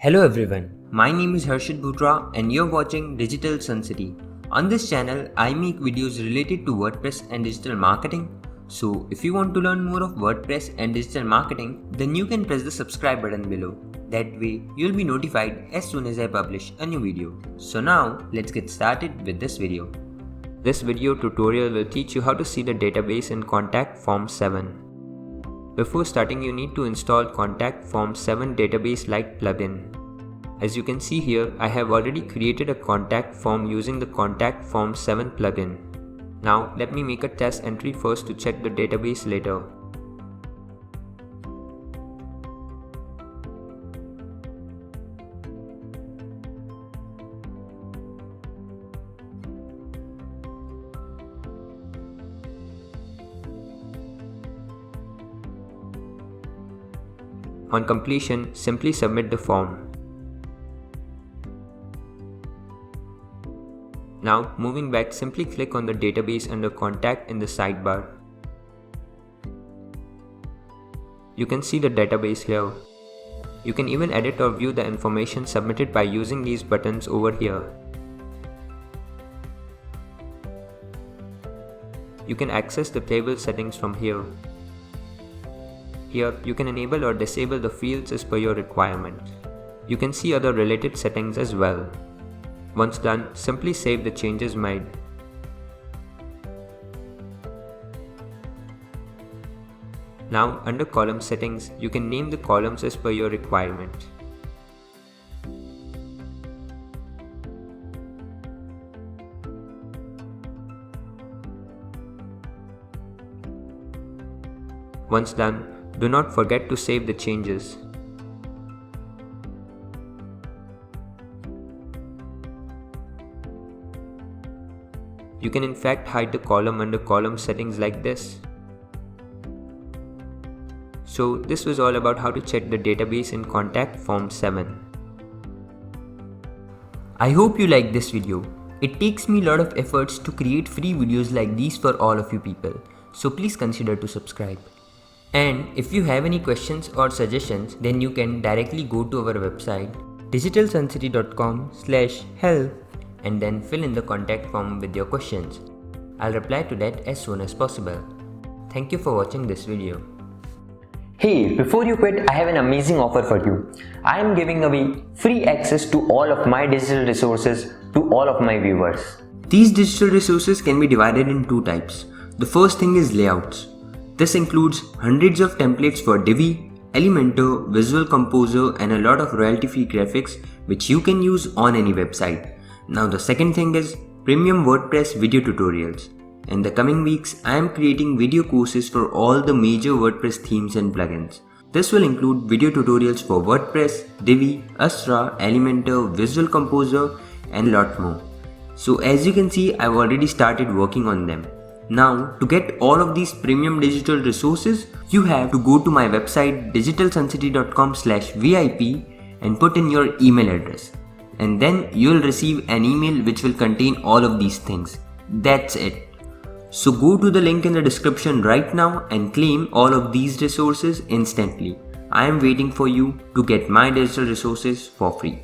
Hello everyone, my name is Harshit Bhutra and you're watching Digital Sun City. On this channel, I make videos related to WordPress and digital marketing. So if you want to learn more of WordPress and digital marketing, then you can press the subscribe button below. That way, you'll be notified as soon as I publish a new video. So now, let's get started with this video. This video tutorial will teach you how to see the database in Contact Form 7. Before starting, you need to install Contact Form 7 Database Lite plugin. As you can see here, I have already created a contact form using the Contact Form 7 plugin. Now let me make a test entry first to check the database later. On completion, simply submit the form. Now, moving back, simply click on the database under Contact in the sidebar. You can see the database here. You can even edit or view the information submitted by using these buttons over here. You can access the table settings from here. Here, you can enable or disable the fields as per your requirement. You can see other related settings as well. Once done, simply save the changes made. Now, under column settings, you can name the columns as per your requirement. Once done, do not forget to save the changes. You can in fact hide the column under column settings like this. So this was all about how to check the database in Contact Form 7. I hope you liked this video. It takes me a lot of efforts to create free videos like these for all of you people. So please consider to subscribe. And if you have any questions or suggestions, then you can directly go to our website digitalsuncity.com/help and then fill in the contact form with your questions. I'll reply to that as soon as possible. Thank you for watching this video. Hey, before you quit, I have an amazing offer for you. I am giving away free access to all of my digital resources to all of my viewers. These digital resources can be divided in two types. The first thing is layouts. This includes hundreds of templates for Divi, Elementor, Visual Composer and a lot of royalty-free graphics which you can use on any website. Now the second thing is premium WordPress video tutorials. In the coming weeks, I am creating video courses for all the major WordPress themes and plugins. This will include video tutorials for WordPress, Divi, Astra, Elementor, Visual Composer and a lot more. So as you can see, I've already started working on them. Now, to get all of these premium digital resources, you have to go to my website digitalsuncity.com/VIP and put in your email address. And then you'll receive an email which will contain all of these things. That's it. So go to the link in the description right now and claim all of these resources instantly. I am waiting for you to get my digital resources for free.